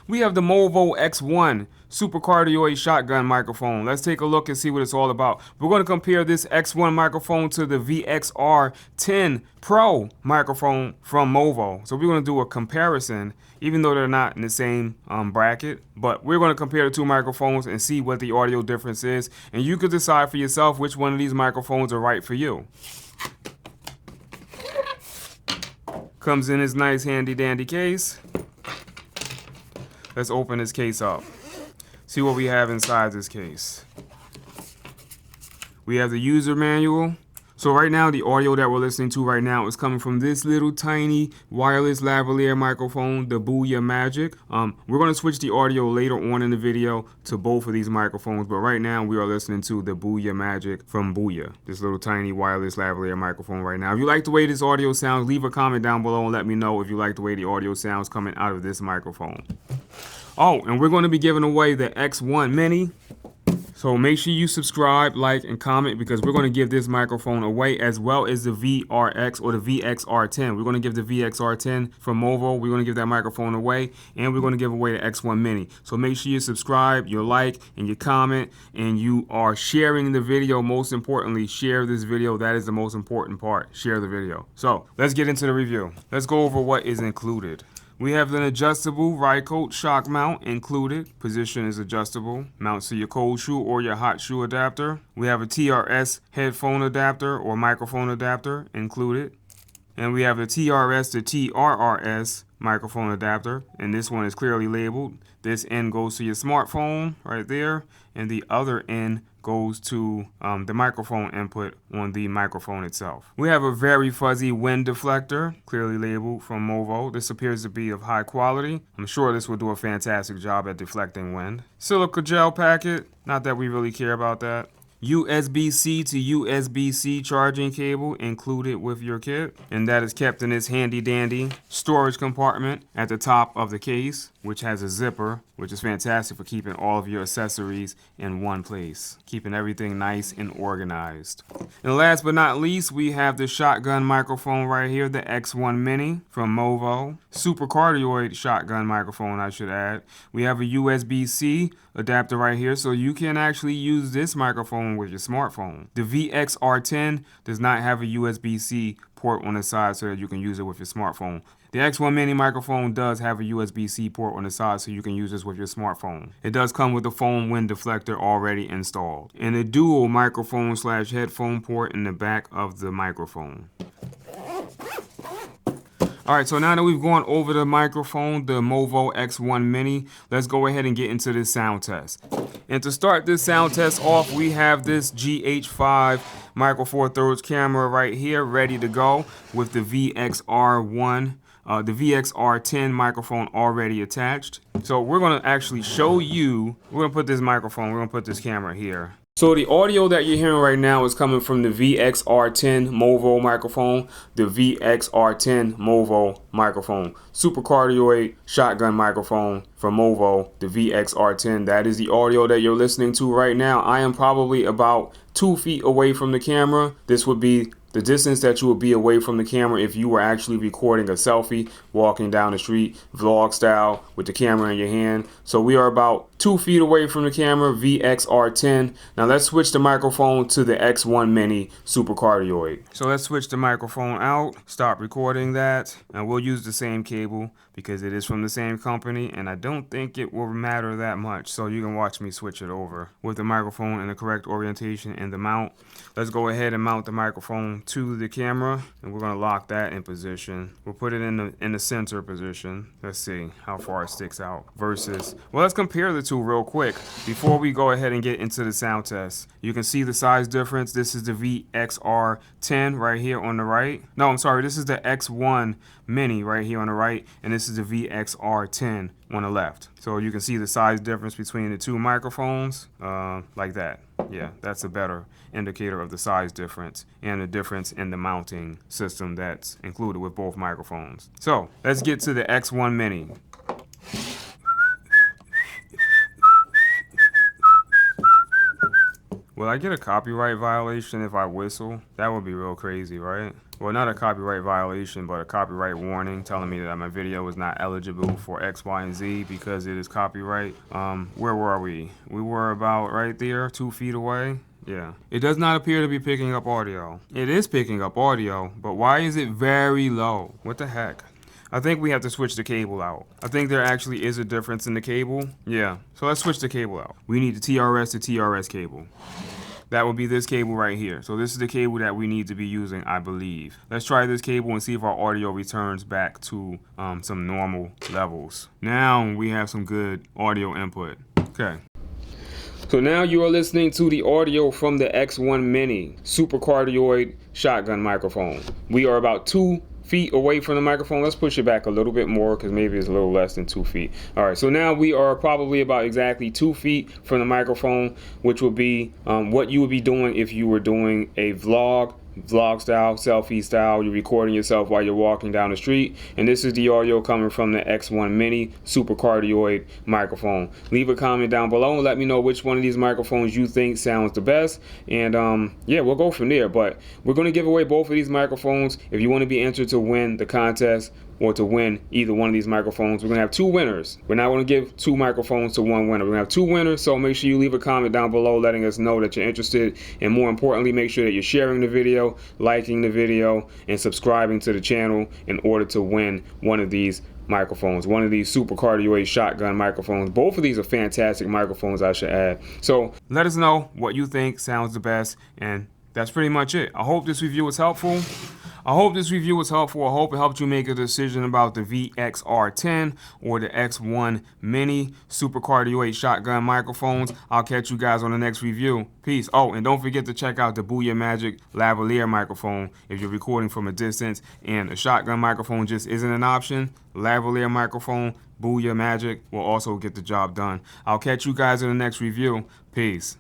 We have the Movo X1 supercardioid shotgun microphone. Let's take a look and see what it's all about. We're going to compare this X1 microphone to the VXR10 Pro microphone from Movo. So we're going to do a comparison, even though they're not in the same bracket. But we're going to compare the two microphones and see what the audio difference is. And you can decide for yourself which one of these microphones are right for you. Comes in this nice handy dandy case. Let's open this case up. See what we have inside this case. We have the user manual. So right now, the audio that we're listening to right now is coming from this little tiny wireless lavalier microphone, the Boya Magic. We're going to switch the audio later on in the video to both of these microphones, but right now we are listening to the Boya Magic from Boya, this little tiny wireless lavalier microphone right now. If you like the way this audio sounds, leave a comment down below and let me know if you like the way the audio sounds coming out of this microphone. Oh, and we're going to be giving away the X1 Mini. So make sure you subscribe, like, and comment because we're going to give this microphone away as well as the VRX or the VXR10. We're going to give the VXR10 from Movo. We're going to give that microphone away and we're going to give away the X1 Mini. So make sure you subscribe, you like, and you comment, and you are sharing the video. Most importantly, share this video. That is the most important part. Share the video. So let's get into the review. Let's go over what is included. We have an adjustable Rycote shock mount included. Position is adjustable. Mounts to your cold shoe or your hot shoe adapter. We have a TRS headphone adapter or microphone adapter included. And we have the TRS to TRRS microphone adapter. And this one is clearly labeled. This end goes to your smartphone right there. And the other end goes to the microphone input on the microphone itself. We have a very fuzzy wind deflector, clearly labeled from Movo. This appears to be of high quality. I'm sure this will do a fantastic job at deflecting wind. Silica gel packet, not that we really care about that. USB-C to USB-C charging cable included with your kit, and that is kept in this handy dandy storage compartment at the top of the case, which has a zipper, which is fantastic for keeping all of your accessories in one place, keeping everything nice and organized. And last but not least, we have the shotgun microphone right here, the X1 Mini from Movo. Supercardioid shotgun microphone, I should add. We have a USB-C adapter right here, so you can actually use this microphone with your smartphone. The VXR10 does not have a USB-C port on the side so that you can use it with your smartphone. The X1 Mini microphone does have a USB-C port on the side so you can use this with your smartphone. It does come with a foam wind deflector already installed and a dual microphone / headphone port in the back of the microphone. Alright, so now that we've gone over the microphone, the Movo X1 Mini, let's go ahead and get into this sound test. And to start this sound test off, we have this GH5 Micro Four Thirds camera right here, ready to go with the VXR10 microphone already attached. So we're going to actually show you, we're going to put this camera here. So the audio that you're hearing right now is coming from the VXR10 Movo microphone, the VXR10 Movo microphone, supercardioid shotgun microphone from Movo, the VXR10. That is the audio that you're listening to right now. I am probably about 2 feet away from the camera. This would be the distance that you would be away from the camera if you were actually recording a selfie, walking down the street, vlog style, with the camera in your hand. So we are about 2 feet away from the camera, VXR10. Now let's switch the microphone to the X1 Mini supercardioid. So let's switch the microphone out, stop recording that, and we'll use the same cable because it is from the same company, and I don't think it will matter that much. So you can watch me switch it over with the microphone in the correct orientation and the mount. Let's go ahead and mount the microphone to the camera, and we're going to lock that in position. We'll put it in the center position. Let's see how far it sticks out versus, well, let's compare the two real quick before we go ahead and get into the sound test. You can see the size difference. This is the VXR10 right here on the right. No, I'm sorry, this is the X1 Mini right here on the right, and this is the VXR10 on the left. So you can see the size difference between the two microphones like that. Yeah, that's a better indicator of the size difference and the difference in the mounting system that's included with both microphones. So let's get to the X1 Mini. Will I get a copyright violation if I whistle? That would be real crazy, right? Well, not a copyright violation, but a copyright warning telling me that my video is not eligible for X, Y, and Z because it is copyright. Where were we? We were about right there, 2 feet away. Yeah. It does not appear to be picking up audio. It is picking up audio, but why is it very low? What the heck? I think we have to switch the cable out. I think there actually is a difference in the cable. Yeah. So let's switch the cable out. We need the TRS to TRS cable. That would be this cable right here. So this is the cable that we need to be using, I believe. Let's try this cable and see if our audio returns back to some normal levels. Now we have some good audio input. Okay. So now you are listening to the audio from the X1 Mini supercardioid shotgun microphone. We are about 2 feet away from the microphone. Let's push it back a little bit more because maybe it's a little less than 2 feet. All right, so now we are probably about exactly 2 feet from the microphone, which would be what you would be doing if you were doing a vlog style, selfie style. You're recording yourself while you're walking down the street, and this is the audio coming from the X1 Mini supercardioid microphone. Leave a comment down below and let me know which one of these microphones you think sounds the best, and yeah, we'll go from there. But we're going to give away both of these microphones. If you want to be entered to win the contest or to win either one of these microphones, we're going to have 2 winners. We're not going to give 2 microphones to 1 winner. We're going to have 2 winners, so make sure you leave a comment down below letting us know that you're interested, and more importantly, make sure that you're sharing the video, liking the video, and subscribing to the channel in order to win one of these microphones, one of these supercardioid shotgun microphones. Both of these are fantastic microphones, I should add. So let us know what you think sounds the best, and that's pretty much it. I hope this review was helpful. I hope it helped you make a decision about the VXR10 or the X1 Mini supercardioid shotgun microphones. I'll catch you guys on the next review. Peace. Oh, and don't forget to check out the Boya Magic lavalier microphone if you're recording from a distance and a shotgun microphone just isn't an option. Lavalier microphone, Boya Magic will also get the job done. I'll catch you guys in the next review. Peace.